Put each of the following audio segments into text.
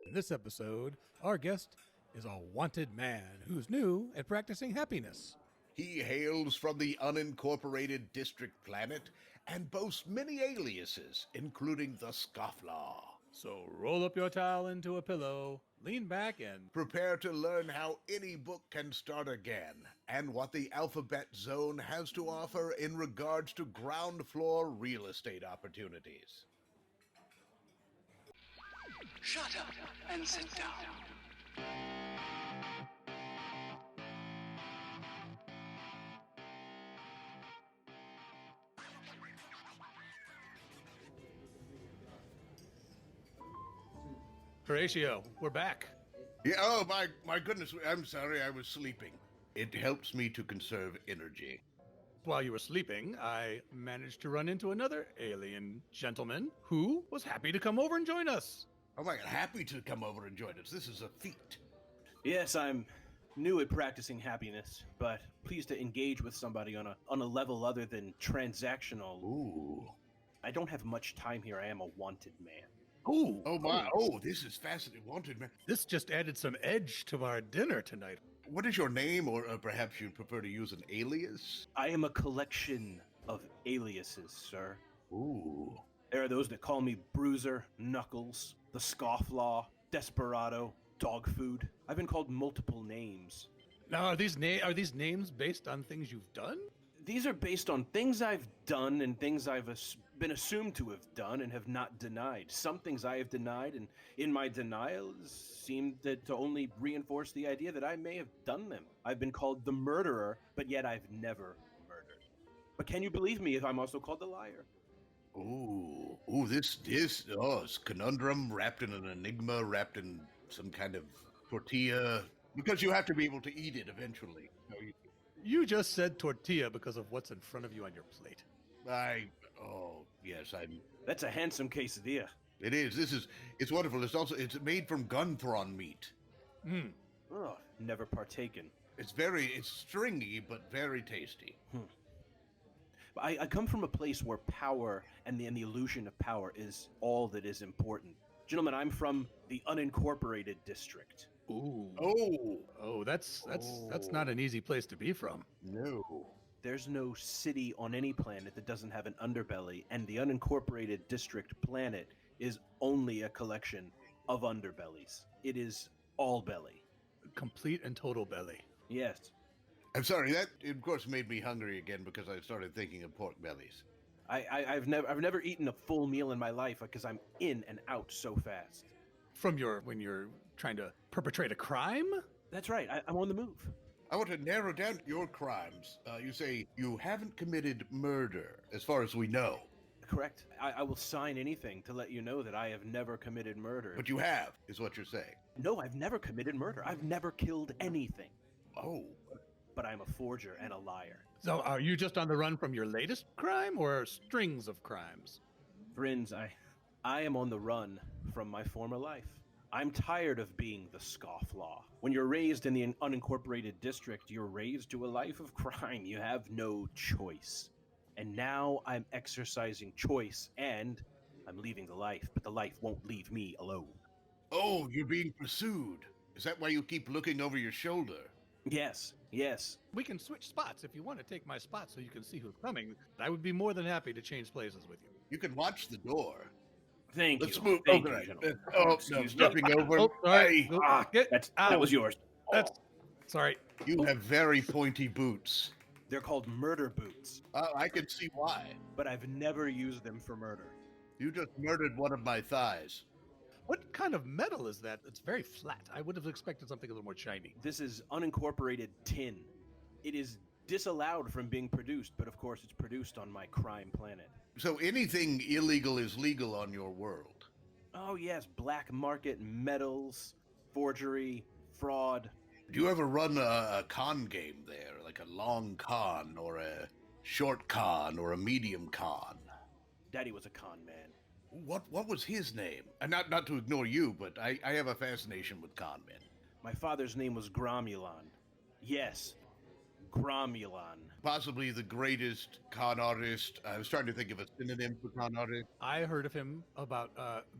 In this episode, our guest is a wanted man who's new at practicing happiness. He hails from the Unincorporated District Planet and boasts many aliases, including the Scofflaw. So roll up your towel into a pillow, lean back, and Prepare to learn how any book can start again, and what the Alphabet Zone has to offer in regards to ground floor real estate opportunities. Shut up and sit down. Horatio, we're back. Yeah, oh my goodness, I'm sorry, I was sleeping. It helps me to conserve energy. While you were sleeping, I managed to run into another alien gentleman who was happy to come over and join us. Oh my god, happy to come over and join us. This is a feat. Yes, I'm new at practicing happiness, but pleased to engage with somebody on a level other than transactional. Ooh. I don't have much time here. I am a wanted man. Ooh, Oh my, oh, this is fascinating. Wanted man. this just added some edge to our dinner tonight. What is your name, or perhaps you'd prefer to use an alias? I am a collection of aliases, sir. Ooh. There are those that call me Bruiser, Knuckles, the Scofflaw, Desperado, Dog Food. I've been called multiple names. Now, are these names based on things you've done? These are based on things I've done and things I've been assumed to have done and have not denied. Some things I have denied, and in my denials seemed to only reinforce the idea that I may have done them. I've been called the murderer, but yet I've never murdered. But can you believe me if I'm also called the liar? Ooh, it's conundrum wrapped in an enigma, wrapped in some kind of tortilla, because you have to be able to eat it eventually. You just said tortilla because of what's in front of you on your plate. Yes, That's a handsome quesadilla. it is, it's wonderful. It's made from gunthron meat. Oh, never partaken. It's stringy, but very tasty. I come from a place where power and the illusion of power is all that is important. Gentlemen, I'm from the Unincorporated District. Ooh. Oh, That's not an easy place to be from. no. There's no city on any planet that doesn't have an underbelly, and the Unincorporated District Planet is only a collection of underbellies. It is all belly. Complete and total belly. Yes. I'm sorry, that of course made me hungry again because I started thinking of pork bellies. I've never eaten a full meal in my life because I'm in and out so fast. From when you're trying to perpetrate a crime? That's right. I'm on the move. I want to narrow down your crimes. You say you haven't committed murder, as far as we know. Correct. I will sign anything to let you know that I have never committed murder. But you have, is what you're saying. No, I've never committed murder. I've never killed anything. Oh. But I'm a forger and a liar. So are you just on the run from your latest crime or strings of crimes? Friends, I am on the run from my former life. I'm tired of being the Scofflaw. When you're raised in the unincorporated district, you're raised to a life of crime. You have no choice. And now I'm exercising choice, and I'm leaving the life, but the life won't leave me alone. Oh, you're being pursued. Is that why you keep looking over your shoulder? Yes. We can switch spots if you want to take my spot so you can see who's coming. I would be more than happy to change places with you. You can watch the door. Thank Let's you. move. Thank Oh, you, right. gentlemen. No, Excuse me. stepping over. Oh, sorry. Hey, Get That out. was yours. That's sorry. you have very pointy boots. They're called murder boots, I can see why. but I've never used them for murder. You just murdered one of my thighs. What kind of metal is that? It's very flat. I would have expected something a little more shiny. This is unincorporated tin. It is disallowed from being produced, but of course it's produced on my crime planet. So anything illegal is legal on your world. Oh yes, black market metals, forgery, fraud. Do you ever run a con game there, like a long con or a short con or a medium con? Daddy was a con man. What was his name? And not to ignore you, but I have a fascination with con men. My father's name was Gromulon. Yes, Gromulon. Possibly the greatest con artist. I was trying to think of a synonym for con artist. I heard of him about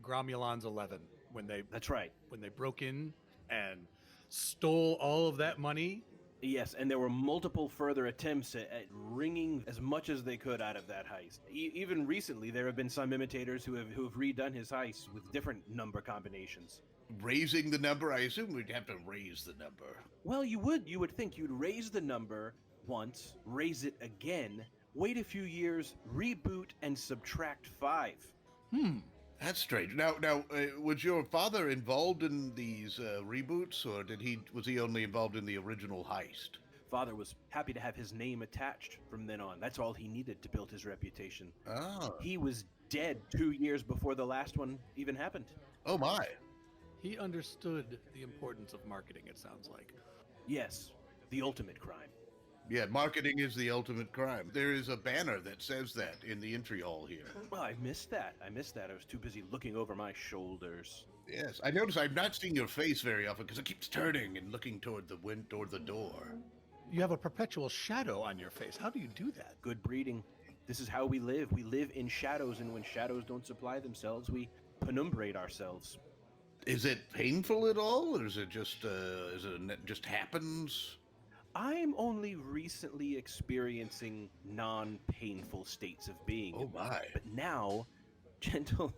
Gromulon's 11. when they That's right. broke in and stole all of that money. Yes, and there were multiple further attempts at wringing as much as they could out of that heist. Even recently, there have been some imitators who have redone his heist with different number combinations. Raising the number? I assume we'd have to raise the number. Well, you would think you'd raise the number once, raise it again, wait a few years, reboot, and subtract 5. That's strange. Now, was your father involved in these reboots, or was he only involved in the original heist? Father was happy to have his name attached from then on. That's all he needed to build his reputation. Oh. He was dead 2 years before the last one even happened. Oh my. He understood the importance of marketing, it sounds like. Yes, the ultimate crime. Yeah, marketing is the ultimate crime. There is a banner that says that in the entry hall here. Well, I missed that. I was too busy looking over my shoulders. Yes, I notice I'm not seeing your face very often because it keeps turning and looking toward the door. You have a perpetual shadow on your face. How do you do that? Good breeding. This is how we live. We live in shadows, and when shadows don't supply themselves, we penumbrate ourselves. Is it painful at all, or is it just just happens? I'm only recently experiencing non-painful states of being. Oh my. But now, gentlemen,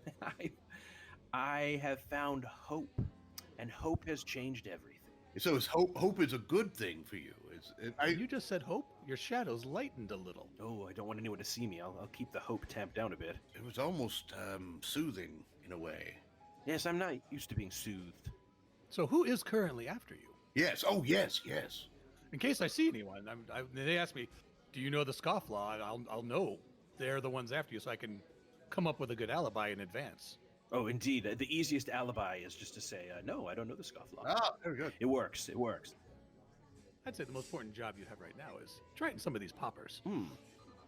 I have found hope, and hope has changed everything. So hope is a good thing for you. You just said hope? Your shadow's lightened a little. Oh, I don't want anyone to see me. I'll keep the hope tamped down a bit. It was almost soothing in a way. Yes, I'm not used to being soothed. So who is currently after you? Yes. Oh, yes. In case I see anyone, they ask me, do you know the Scofflaw? I'll know they're the ones after you, so I can come up with a good alibi in advance. Oh, indeed. The easiest alibi is just to say, no, I don't know the Scofflaw. Ah, very good. It works. I'd say the most important job you have right now is trying some of these poppers.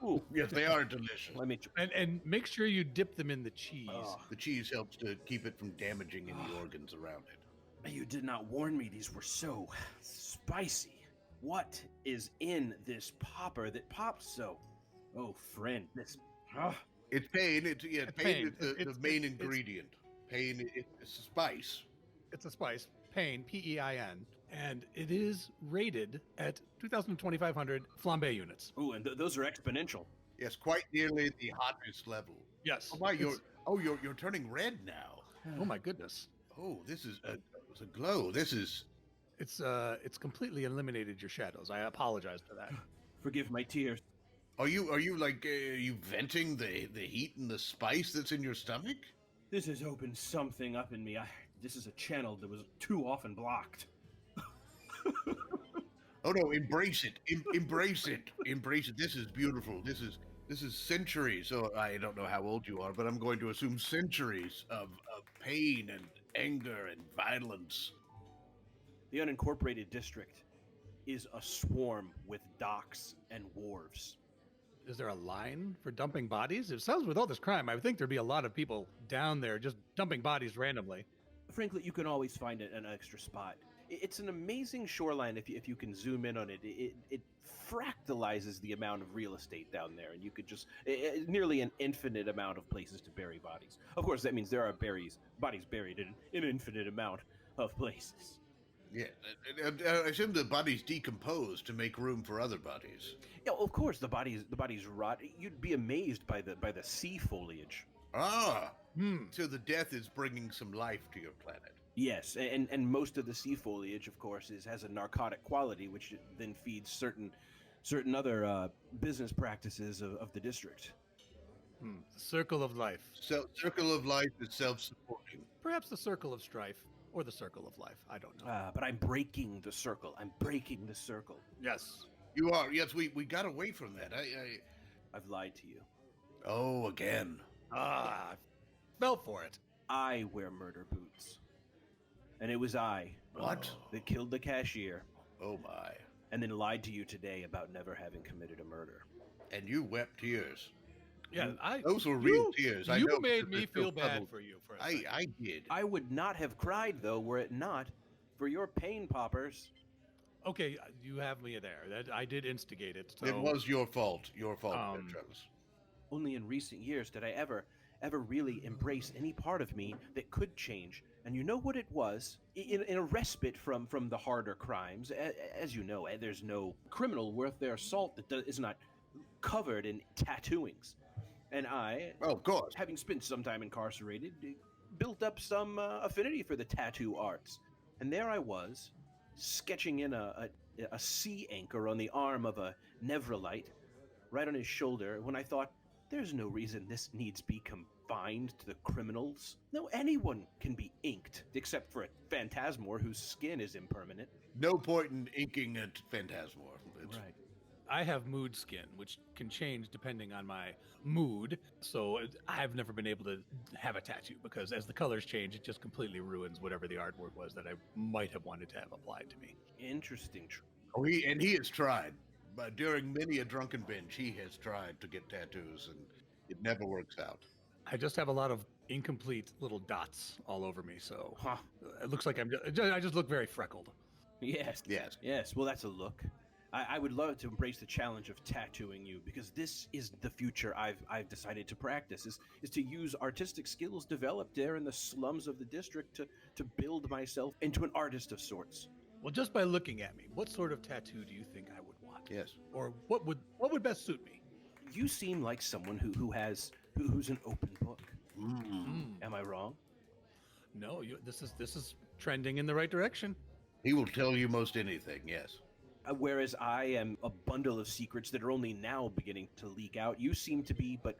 Ooh, Yes, they are delicious. let me... And make sure you dip them in the cheese. Oh. The cheese helps to keep it from damaging any organs around it. You did not warn me these were so spicy. What is in this popper that pops so? Oh, friend, this... It's pain. Pain pain. is the main ingredient. Pain, it's a spice. It's a spice, pain, P-E-I-N, and it is rated at 2,500 flambe units. Ooh, and those are exponential. Yes, quite nearly the hottest level. Yes. Oh my, you're turning red now. Oh my goodness. Oh, this is a glow. This is... It's completely eliminated your shadows. I apologize for that. Forgive my tears. Are you like you venting the heat and the spice that's in your stomach? This has opened something up in me. This is a channel that was too often blocked. Oh no, embrace it. Embrace it. Embrace it. This is beautiful. This is centuries. So I don't know how old you are, but I'm going to assume centuries of pain and anger and violence. The unincorporated district is a swarm with docks and wharves. Is there a line for dumping bodies? It sounds with all this crime, I would think there'd be a lot of people down there just dumping bodies randomly. Frankly, you can always find an extra spot. It's an amazing shoreline if you can zoom in on it. It fractalizes the amount of real estate down there, and you could just nearly an infinite amount of places to bury bodies. Of course, that means there are bodies buried in an infinite amount of places. Yeah, I assume the bodies decompose to make room for other bodies. Yeah, of course the bodies rot. You'd be amazed by the sea foliage. Ah, so the death is bringing some life to your planet. Yes, and most of the sea foliage, of course, has a narcotic quality, which then feeds certain other business practices of the district. The circle of life. So, circle of life is self-supporting. Perhaps the circle of strife, or the circle of life. I don't know. But I'm breaking the circle. Yes. You are. Yes, we got away from that. I've lied to you. Oh, again. I fell for it. I wear murder boots. And it was I What? that killed the cashier Oh my. and then lied to you today about never having committed a murder. And you wept tears. Yeah, Those were real tears. I You know, made because me they're still feel bad troubled. for you for a second. I did. I would not have cried, though, were it not for your pain poppers. Okay, you have me there. I did instigate it. So It was your fault. Your fault, Um, Trellis. Only in recent years did I ever ever really embrace any part of me that could change. And you know what it was? In a respite from the harder crimes, as you know, there's no criminal worth their salt that is not covered in tattooings. And I, Oh, of course. having spent some time incarcerated, built up some affinity for the tattoo arts. And there I was, sketching in a sea anchor on the arm of a Nevrolite, right on his shoulder, when I thought, there's no reason this needs be confined to the criminals. No, anyone can be inked, except for a phantasmor whose skin is impermanent. No point in inking a phantasmor. It's- Right. I have mood skin, which can change depending on my mood. So I've never been able to have a tattoo because as the colors change, it just completely ruins whatever the artwork was that I might have wanted to have applied to me. Interesting. Oh, he has tried. But during many a drunken binge, he has tried to get tattoos, and it never works out. I just have a lot of incomplete little dots all over me, so Huh. it looks like I just look very freckled. Yes. Yes. Yes, well, that's a look. I would love to embrace the challenge of tattooing you, because this is the future I've decided to practice, is to use artistic skills developed there in the slums of the district to build myself into an artist of sorts. Well, just by looking at me, what sort of tattoo do you think I would want? Yes. Or what would best suit me? You seem like someone who's an open book. Mm. Am I wrong? No, this is trending in the right direction. He will tell you most anything, yes. Whereas I am a bundle of secrets that are only now beginning to leak out, you seem to be but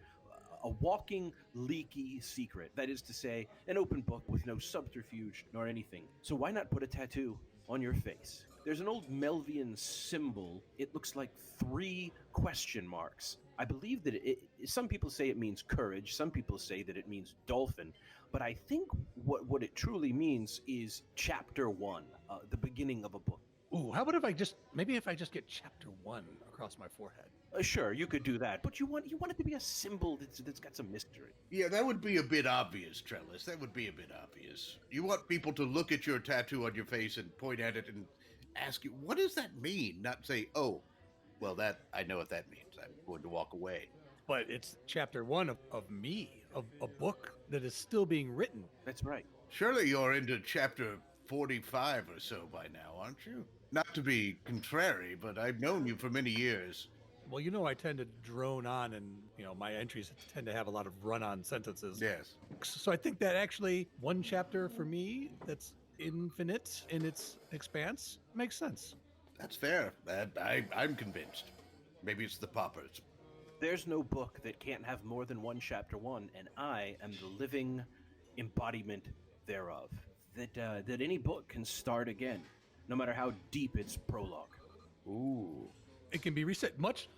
a walking, leaky secret. That is to say, an open book with no subterfuge nor anything. So why not put a tattoo on your face? There's an old Melvian symbol. It looks like 3 question marks. I believe that some people say it means courage, some people say that it means dolphin, but I think what it truly means is chapter 1, the beginning of a book. Ooh, how about if I just get chapter 1 across my forehead? Sure, you could do that, but you want it to be a symbol that's got some mystery. Yeah, that would be a bit obvious, Trellis. That would be a bit obvious. You want people to look at your tattoo on your face and point at it and ask you, what does that mean? Not say, oh, well, that I know what that means. I'm going to walk away. But it's chapter 1 of me, of a book that is still being written. That's right. Surely you're into chapter 45 or so by now, aren't you? Not to be contrary, but I've known you for many years. Well, I tend to drone on, and my entries tend to have a lot of run-on sentences. Yes. So I think that actually one chapter for me that's infinite in its expanse makes sense. That's fair. I'm convinced. Maybe it's the poppers. There's no book that can't have more than one chapter 1, and I am the living embodiment thereof. That any book can start again, no matter how deep its prologue. Ooh. It can be reset, much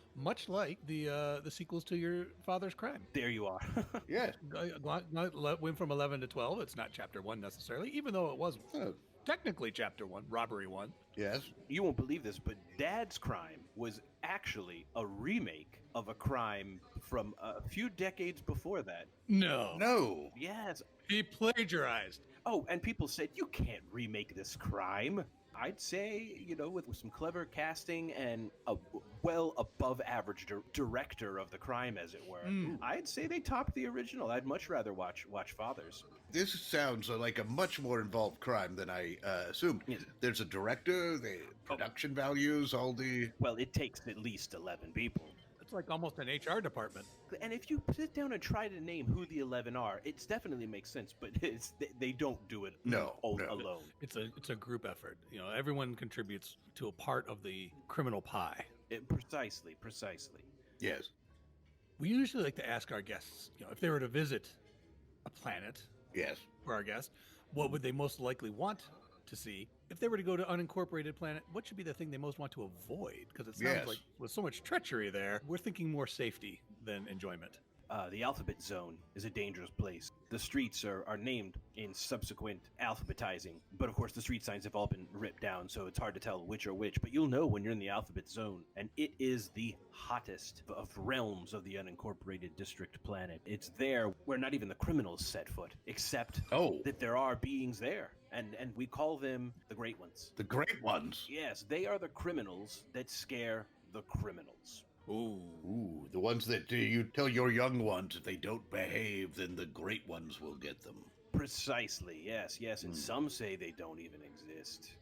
like the sequels to your father's crime. There you are. Yes. Went from 11 to 12. It's not chapter 1 necessarily, even though it was technically chapter 1, robbery 1. Yes. You won't believe this, but Dad's crime was actually a remake of a crime from a few decades before that. No. Yes. He plagiarized. Oh, and people said, you can't remake this crime. I'd say, with some clever casting and a well above average director of the crime, as it were, I'd say they topped the original. I'd much rather watch Fathers. This sounds like a much more involved crime than I assumed. Yes. There's a director, the production values, all the... Well, it takes at least 11 people. It's like almost an HR department. And if you sit down and try to name who the 11 are, it definitely makes sense, but they don't do it alone. It's a group effort. Everyone contributes to a part of the criminal pie. Precisely. Yes. We usually like to ask our guests, if they were to visit a planet Yes. for our guest, what would they most likely want to see? If they were to go to Unincorporated Planet, what should be the thing they most want to avoid? Because it sounds like with so much treachery there, we're thinking more safety than enjoyment. The Alphabet Zone is a dangerous place. The streets are named in subsequent alphabetizing, but of course the street signs have all been ripped down, so it's hard to tell which are which, but you'll know when you're in the Alphabet Zone, and it is the hottest of realms of the Unincorporated District Planet. It's there where not even the criminals set foot, except that there are beings there, and we call them the Great Ones. The Great Ones. Yes, they are the criminals that scare the criminals. Ooh. Ooh, the ones that you tell your young ones if they don't behave, then the great ones will get them. Precisely, yes, yes, and Hmm. some say they don't even exist.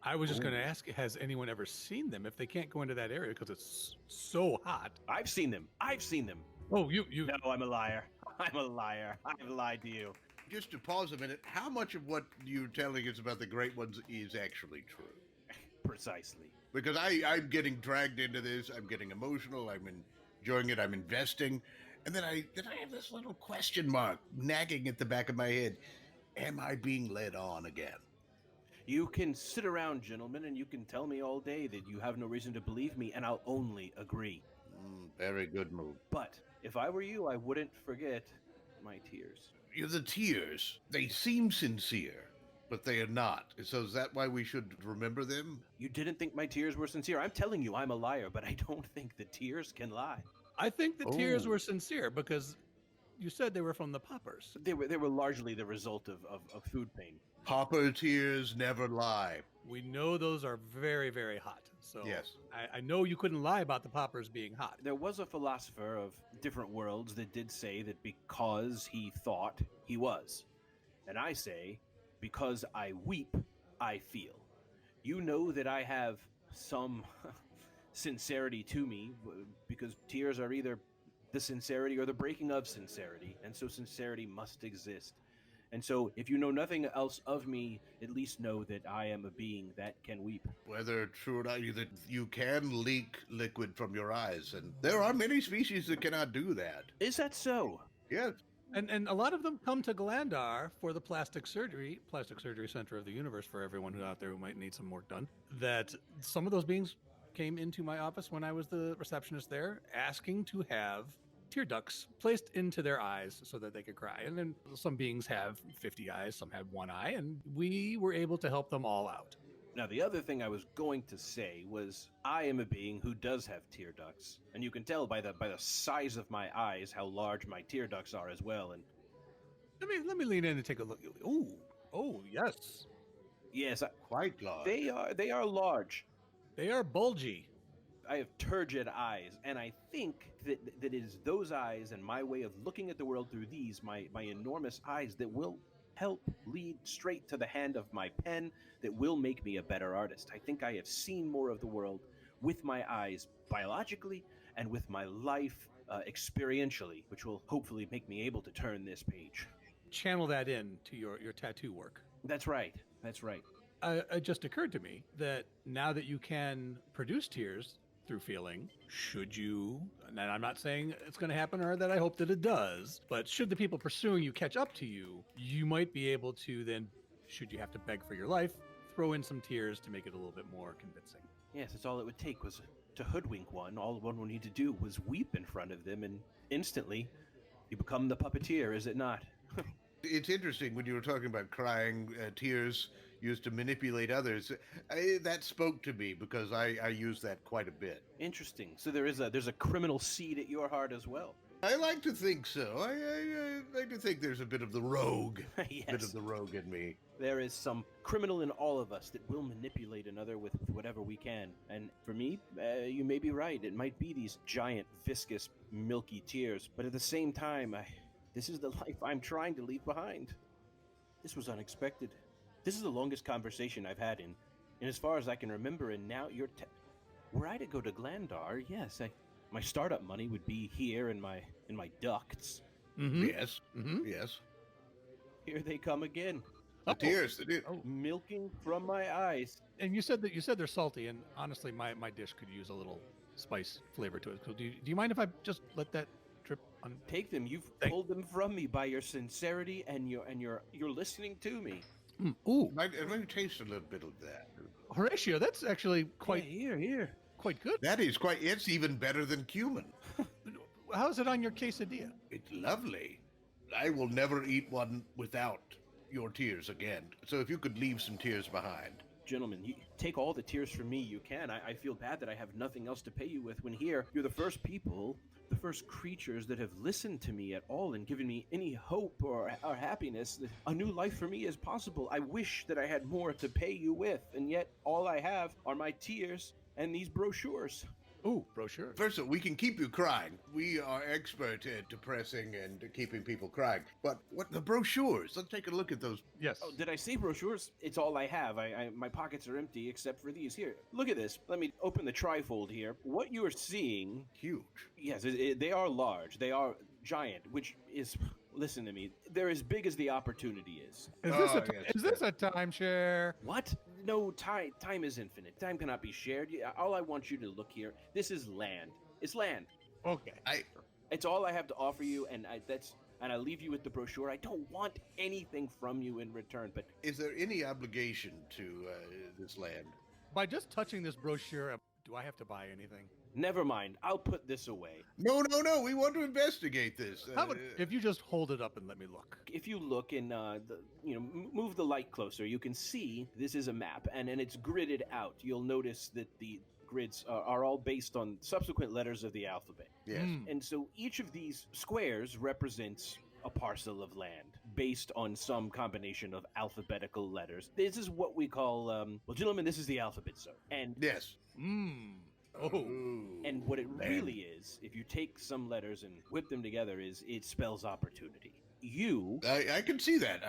I was just going to Ooh. ask, has anyone ever seen them? If they can't go into that area because it's so hot. I've seen them. I've seen them. Oh, you. No, I'm a liar. I'm a liar. I've lied to you. Just to pause a minute, how much of what you're telling us about the great ones is actually true? Precisely. Because I'm getting dragged into this. I'm getting emotional. I'm enjoying it. I'm investing, and then I have this little question mark nagging at the back of my head. Am I being led on again? You can sit around, gentlemen, and you can tell me all day that you have no reason to believe me, and I'll only agree. Very good move. But if I were you, I wouldn't forget my tears. The tears, they seem sincere, but they are not. So is that why we should remember them? You didn't think my tears were sincere. I'm telling you, I'm a liar, but I don't think the tears can lie. I think the tears Oh. were sincere because you said they were from the poppers. They were largely the result of food pain. Popper tears never lie. We know those are very, very hot. So Yes. I know you couldn't lie about the poppers being hot. There was a philosopher of different worlds that did say that because he thought, he was. And I say, because I weep, I feel. You know that I have some sincerity to me because tears are either the sincerity or the breaking of sincerity, and so sincerity must exist. And so if you know nothing else of me, at least know that I am a being that can weep. Whether true or not, that you can leak liquid from your eyes, and there are many species that cannot do that. Is that so? Yes. And a lot of them come to Glandar for the plastic surgery center of the universe for everyone who out there who might need some work done. That some of those beings came into my office when I was the receptionist there, asking to have tear ducts placed into their eyes so that they could cry. And then some beings have 50 eyes, some have one eye, and we were able to help them all out. Now, the other thing I was going to say was I am a being who does have tear ducts, and you can tell by the size of my eyes how large my tear ducts are as well. And Let me lean in and take a look. Ooh, oh yes, yes, Quite large. they are large. they are bulgy. I have turgid eyes, and I think that it is those eyes and my way of looking at the world through these, my enormous eyes, that will help lead straight to the hand of my pen, that will make me a better artist. I think I have seen more of the world with my eyes biologically and with my life experientially, which will hopefully make me able to turn this page. Channel that in to your tattoo work. That's right. That's right. It just occurred to me that now that you can produce tears through feeling, should you, and I'm not saying it's going to happen or that I hope that it does, but should the people pursuing you catch up to you, you might be able to then, should you have to beg for your life, throw in some tears to make it a little bit more convincing. Yes, that's all it would take was to hoodwink one. All one would need to do was weep in front of them, and instantly you become the puppeteer, is it not? It's interesting when you were talking about crying, tears used to manipulate others. That spoke to me because I use that quite a bit. Interesting. So there's a criminal seed at your heart as well. I like to think so. I like to think there's a bit of the rogue, Yes. bit of the rogue in me. There is some criminal in all of us that will manipulate another with whatever we can. And for me, you may be right. It might be these giant, viscous, milky tears. But at the same time, this is the life I'm trying to leave behind. This was unexpected. This is the longest conversation I've had in as far as I can remember. And now were I to go to Glandar, yes, my startup money would be here in my ducts. Mm-hmm. Yes. Mm-hmm. Yes. Here they come again, The tears. Oh. milking from my eyes. And you said they're salty, and honestly, my dish could use a little spice flavor to it. So do you mind if I just let that drip on? Take them. You've Thank- pulled them from me by your sincerity and you're listening to me. Ooh, Let me taste a little bit of that. Horatio, that's actually quite Here. quite good. That is quite. It's even better than cumin. How's it on your quesadilla? It's lovely. I will never eat one without your tears again. So if you could leave some tears behind. Gentlemen, you take all the tears from me you can. I feel bad that I have nothing else to pay you with when here you're the first people, the first creatures that have listened to me at all and given me any hope or happiness that a new life for me is possible. I wish that I had more to pay you with, and yet all I have are my tears and these brochures. Ooh, brochure. First of all, we can keep you crying. We are expert at depressing and keeping people crying. But what the brochures? Let's take a look at those. Yes. Oh, did I say brochures? It's all I have. My pockets are empty except for these. Here, look at this. Let me open the trifold here. What you are seeing, Huge. yes, they are large. They are giant, which is, listen to me, they're as big as the opportunity is. Is this a timeshare? What? No, time is infinite. Time cannot be shared. All I want you to look here, this is land. It's land. Okay. It's all I have to offer you, and I leave you with the brochure. I don't want anything from you in return, but Is there any obligation to this land? By just touching this brochure, do I have to buy anything? never mind. I'll put this away. No. We want to investigate this. How about if you just hold it up and let me look? If you look and move the light closer, you can see this is a map, and it's gridded out. You'll notice that the grids are all based on subsequent letters of the alphabet. Yes. And so each of these squares represents a parcel of land based on some combination of alphabetical letters. This is what we call, well, gentlemen, this is the alphabet zone. And Yes. Oh. and what it really is, if you take some letters and whip them together, is it spells opportunity. You. I can see that.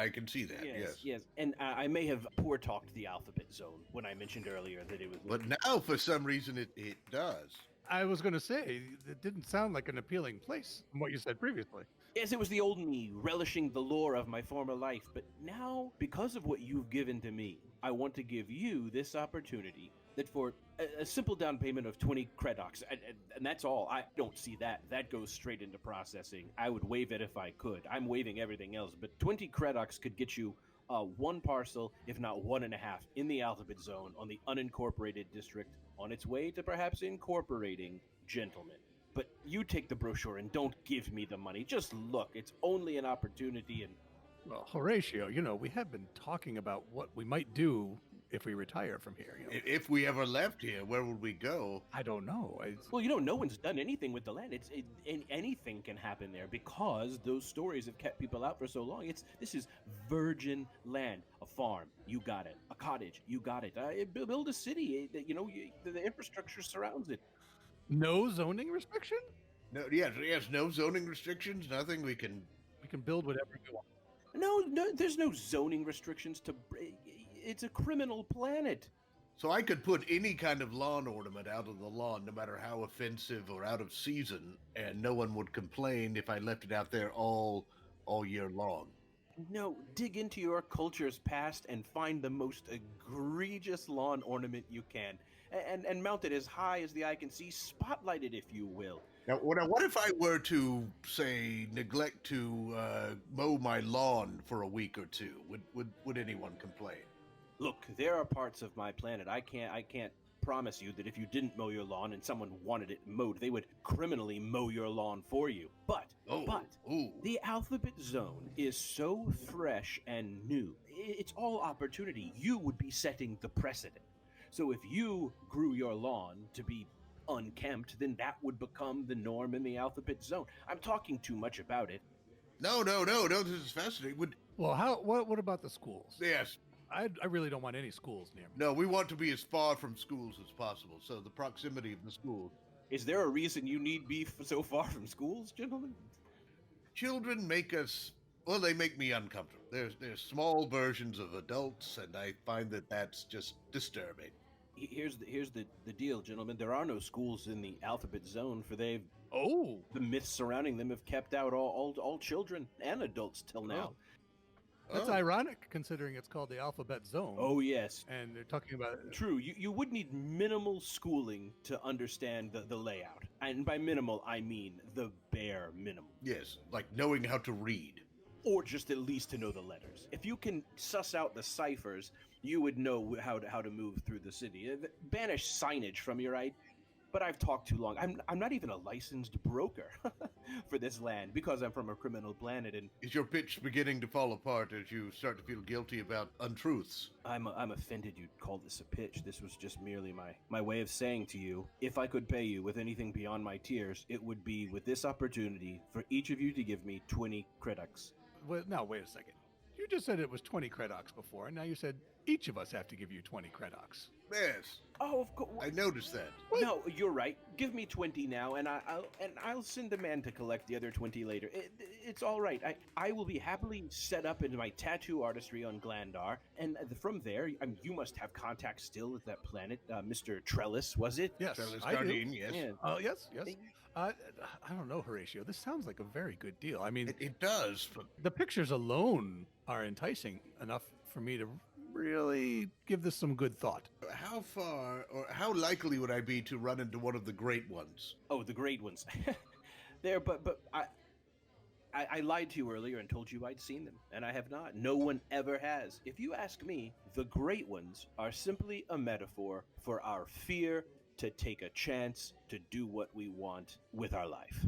Yes. Yes. And I may have poor talked the alphabet zone when I mentioned earlier that it was. But now, for some reason, it does. I was going to say, it didn't sound like an appealing place from what you said previously. Yes, it was the old me, relishing the lore of my former life. But now, because of what you've given to me, I want to give you this opportunity that for a simple down payment of 20 credox, and that's all. I don't see that. That goes straight into processing. I would waive it if I could. I'm waiving everything else, but 20 credox could get you one parcel, if not 1.5, in the alphabet zone on the unincorporated district, on its way to perhaps incorporating gentlemen. But you take the brochure and don't give me the money. Just look. It's only an opportunity. And Well, Horatio, we have been talking about what we might do if we retire from here. If we ever left here, where would we go? I don't know. well, no one's done anything with the land. Anything can happen there because those stories have kept people out for so long. This is virgin land. A farm, you got it. A cottage, you got it. Build a city. The infrastructure surrounds it. No zoning restriction? No, yes, no zoning restrictions, nothing. We can build whatever we want. No, there's no zoning restrictions to. It's a criminal planet. So I could put any kind of lawn ornament out on the lawn, no matter how offensive or out of season, and no one would complain if I left it out there all year long. No, dig into your culture's past and find the most egregious lawn ornament you can, and mount it as high as the eye can see. Spotlight it, if you will. Now, what if I were to, say, neglect to mow my lawn for a week or two? Would anyone complain? Look, there are parts of my planet I can't promise you that if you didn't mow your lawn and someone wanted it mowed, they would criminally mow your lawn for you. But the alphabet zone is so fresh and new. It's all opportunity. You would be setting the precedent. So if you grew your lawn to be unkempt, then that would become the norm in the alphabet zone. I'm talking too much about it. No, this is fascinating. Well, what about the schools? Yes. I really don't want any schools near me. No, we want to be as far from schools as possible, so the proximity of the schools. Is there a reason you need be so far from schools, gentlemen? Children make us, well, they make me uncomfortable. There's small versions of adults, and I find that's just disturbing. Here's the deal, gentlemen. There are no schools in the alphabet zone, for the myths surrounding them have kept out all children and adults till now. That's ironic, considering it's called the alphabet zone. Oh, yes. And they're talking about... True. You would need minimal schooling to understand the layout. And by minimal, I mean the bare minimum. Yes, like knowing how to read. Or just at least to know the letters. If you can suss out the ciphers, you would know how to move through the city. Banish signage from your eye. But I've talked too long. I'm not even a licensed broker for this land because I'm from a criminal planet. And is your pitch beginning to fall apart as you start to feel guilty about untruths? I'm offended you'd call this a pitch. This was just merely my way of saying to you, if I could pay you with anything beyond my tears, it would be with this opportunity for each of you to give me 20 credox. Well, now, wait a second. You just said it was 20 credox before, and now you said each of us have to give you 20 credox. Yes, Oh, of course. I noticed that. No, you're right. Give me 20 now, and I'll send a man to collect the other 20 later. It's all right. I will be happily set up into my tattoo artistry on Glandar, and from there, you must have contact still with that planet, Mr. Trellis, was it? Yes, Trellis I do. Gardeen, yes. Yeah. Yes. I don't know, Horatio. This sounds like a very good deal. I mean, It does, but the pictures alone are enticing enough for me to really give this some good thought. how far or how likely would I be to run into one of the great ones? Oh, the great ones. There, but I lied to you earlier and told you I'd seen them, and I have not. No one ever has. If you ask me, the great ones are simply a metaphor for our fear to take a chance to do what we want with our life.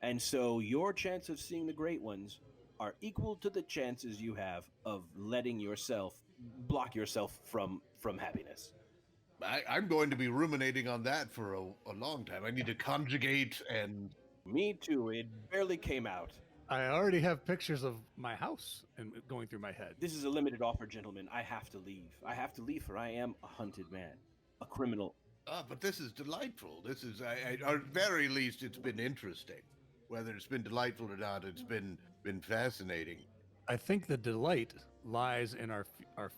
And so your chance of seeing the great ones are equal to the chances you have of letting yourself block yourself from happiness. I'm going to be ruminating on that for a long time. I need to conjugate and Me too. It barely came out. I already have pictures of my house and going through my head. This is a limited offer, gentlemen. I have to leave. I have to leave, for I am a hunted man, a criminal. but this is delightful. This is, at very least, it's been interesting. Whether it's been delightful or not, it's been fascinating. I think the delight lies in our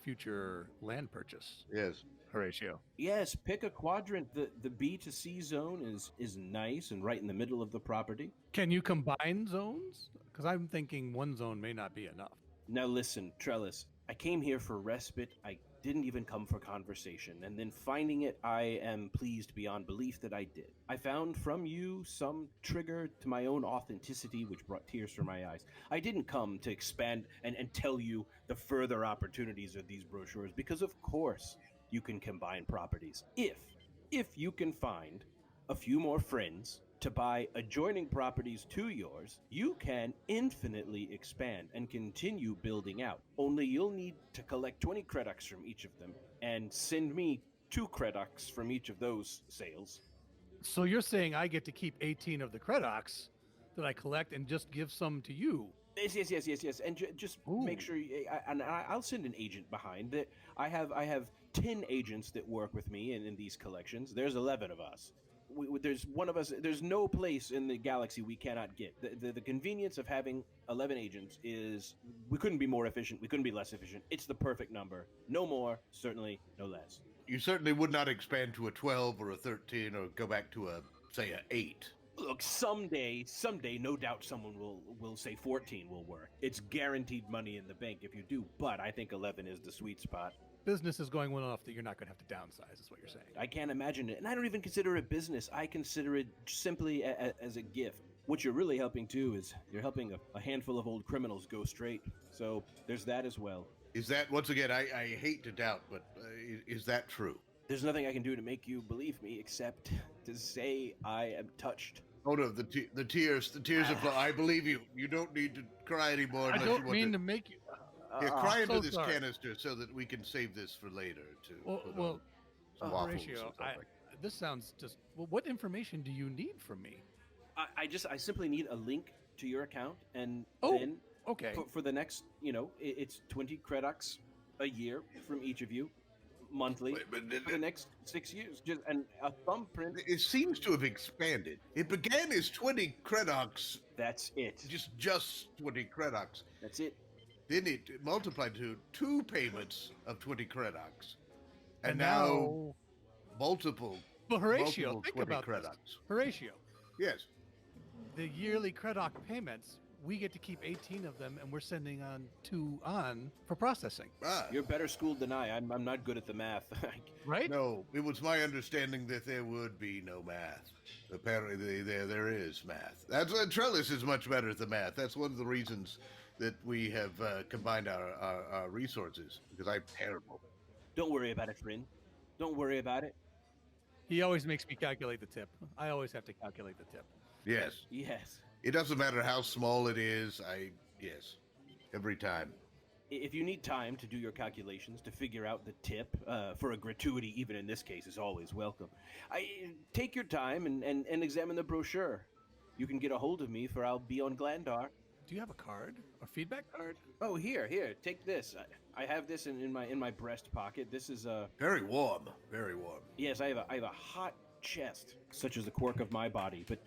future land purchase, Yes. Horatio. Yes, pick a quadrant. The B to C zone is nice and right in the middle of the property. Can you combine zones? Because I'm thinking one zone may not be enough. Now listen, Trellis, I came here for respite. I didn't even come for conversation. And then finding it, I am pleased beyond belief that I did. I found from you some trigger to my own authenticity, which brought tears from my eyes. I didn't come to expand and tell you the further opportunities of these brochures, because of course you can combine properties. If you can find a few more friends to buy adjoining properties to yours, you can infinitely expand and continue building out. Only you'll need to collect 20 credits from each of them and send me 2 credits from each of those sales. So you're saying I get to keep 18 of the credits that I collect and just give some to you? Yes. And just make Ooh. sure, and I'll send an agent behind that. I have 10 agents that work with me in these collections. There's 11 of us. There's one of us. There's no place in the galaxy we cannot get. The convenience of having 11 agents is we couldn't be more efficient. We couldn't be less efficient. It's the perfect number. No more, certainly no less. You certainly would not expand to a 12 or a 13 or go back to say, a 8. Look, someday, no doubt someone will say 14 will work. It's guaranteed money in the bank if you do, but I think 11 is the sweet spot. Business is going well enough that you're not going to have to downsize, is what you're saying. I can't imagine it, and I don't even consider it business. I consider it simply as a gift. What you're really helping too is you're helping a handful of old criminals go straight. So there's that as well. Is that, once again, I hate to doubt, but is that true? There's nothing I can do to make you believe me except to say I am touched. Oh no, the tears of love. I believe you. You don't need to cry anymore. I unless don't you want mean to make you. Yeah, cry into so this sorry. canister so that we can save this for later to put Well, on some waffles and Horatio, stuff like that. this sounds just. Well, what information do you need from me? I simply need a link to your account, and Oh, then okay. for the next, it's 20 credits a year from each of you, monthly, Wait, but for the next 6 years. Just and a thumbprint. It seems to have expanded. It began as 20 credits, That's it. just 20 credits. That's it. Then it multiplied to 2 payments of 20 credits, And now multiple. But Horatio, multiple think 20 about credits. this. Horatio, Yes. the yearly credit payments, we get to keep 18 of them, and we're sending on 2 on for processing. You're better schooled than I. I'm not good at the math. Right? No, it was my understanding that there would be no math. Apparently, there is math. That's Trellis is much better at the math. That's one of the reasons that we have combined our resources, because I'm terrible. Don't worry about it, friend. Don't worry about it. He always makes me calculate the tip. I always have to calculate the tip. Yes. Yes. It doesn't matter how small it is. Yes, every time. If you need time to do your calculations to figure out the tip for a gratuity, even in this case, is always welcome. Take your time and examine the brochure. You can get a hold of me, for I'll be on Glandar. Do you have a card? A feedback card? Oh, here, take this. I have this in my breast pocket. This is a Very warm. Very warm. yes. I have a hot chest, such as the quirk of my body. But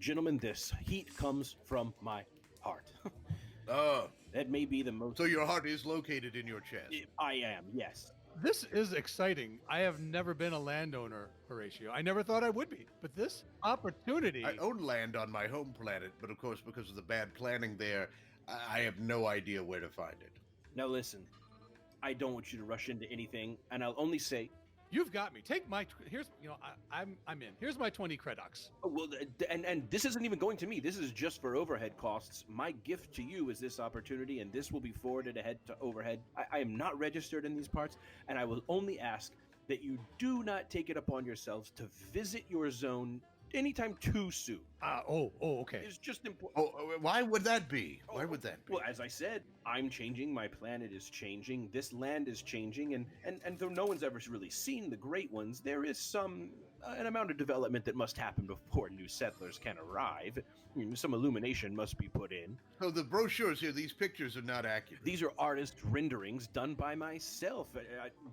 gentlemen, this heat comes from my heart. Oh, That may be the most. so your heart is located in your chest. I am, yes. This is exciting. I have never been a landowner, Horatio. I never thought I would be. But this opportunity... I own land on my home planet, but of course, because of the bad planning there, I have no idea where to find it. Now listen, I don't want you to rush into anything, and I'll only say, You've got me. Take my... Here's... I'm in. Here's my 20 credux. oh, well, and this isn't even going to me. This is just for overhead costs. My gift to you is this opportunity, and this will be forwarded ahead to overhead. I am not registered in these parts, and I will only ask that you do not take it upon yourselves to visit your zone anytime too soon. Okay. It's just important. Oh, why would that be? Why would that be? Well, as I said, I'm changing, my planet is changing, this land is changing, and though no one's ever really seen the Great Ones, there is an amount of development that must happen before new settlers can arrive. Some illumination must be put in. So the brochures here, these pictures are not accurate. These are artist renderings done by myself.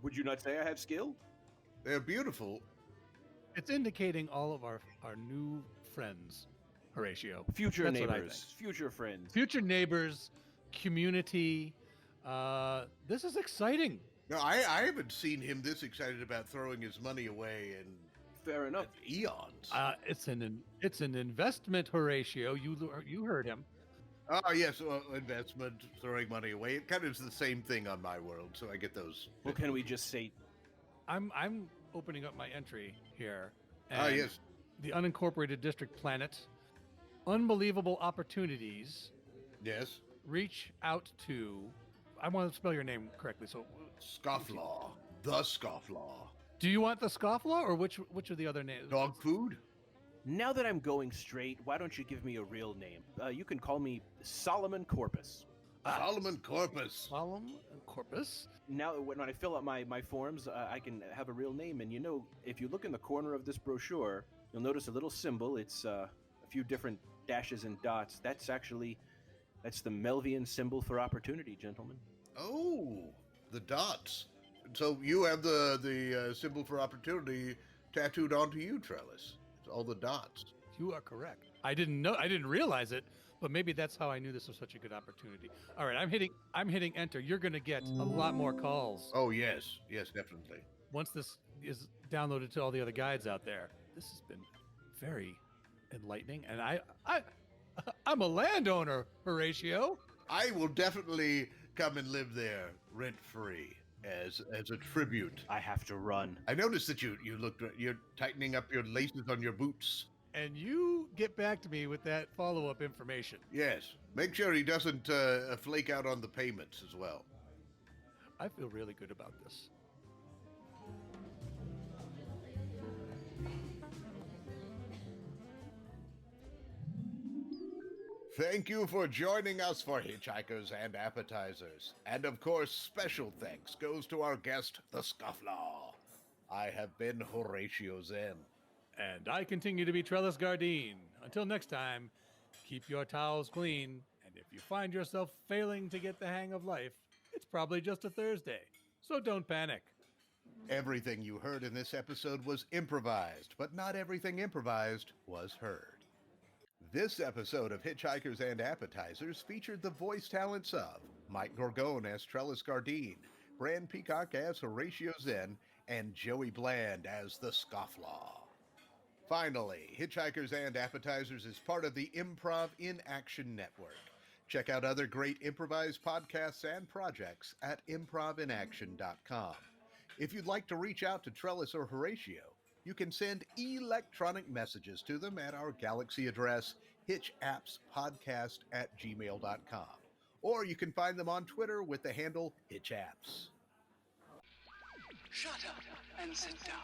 Would you not say I have skill? They're beautiful. It's indicating all of our new friends, Horatio. Future That's what I neighbors, think. future friends. Future neighbors, community. This is exciting. No, I haven't seen him this excited about throwing his money away in Fair enough. eons. It's an investment, Horatio. You heard him. Oh, yes, well, investment, throwing money away. It kind of is the same thing on my world, so I get those. Well, can we just say, I'm opening up my entry here. Ah, and yes. The Unincorporated District Planet. Unbelievable opportunities. Yes. Reach out to... I want to spell your name correctly, so... Scofflaw. The Scofflaw. Do you want the Scofflaw, or which of the other names? Dog food? now that I'm going straight, why don't you give me a real name? You can call me Solomon Corpus. Solomon Corpus. Solomon Corpus? Now, when I fill out my forms, I can have a real name. And you know, if you look in the corner of this brochure, you'll notice a little symbol. It's a few different dashes and dots. That's the Melvian symbol for opportunity, gentlemen. Oh, the dots. So you have the symbol for opportunity tattooed onto you, Trellis. It's all the dots. You are correct. I didn't realize it, but maybe that's how I knew this was such a good opportunity. All right, I'm hitting enter. You're going to get a lot more calls. Oh, yes. Yes, definitely. Once this is downloaded to all the other guides out there. This has been very enlightening, and I'm a landowner, Horatio. I will definitely come and live there rent-free as a tribute. I have to run. I noticed that you're tightening up your laces on your boots. And you get back to me with that follow-up information. Yes. Make sure he doesn't flake out on the payments as well. I feel really good about this. Thank you for joining us for Hitchhikers and Appetizers. And of course, special thanks goes to our guest, the Scofflaw. I have been Horatio Zinn. And I continue to be Trellis Gardeen. Until next time, keep your towels clean. And if you find yourself failing to get the hang of life, it's probably just a Thursday. So don't panic. Everything you heard in this episode was improvised, but not everything improvised was heard. This episode of Hitchhikers and Appetizers featured the voice talents of Mike Gorgone as Trellis Gardeen, Bran Peacock as Horatio Zinn, and Joey Bland as the Scofflaw. Finally, Hitchhikers and Appetizers is part of the Improv in Action Network. Check out other great improvised podcasts and projects at improvinaction.com. If you'd like to reach out to Trellis or Horatio, you can send electronic messages to them at our Galaxy address, hitchappspodcast@gmail.com. Or you can find them on Twitter with the handle hitchapps. Shut up and sit down.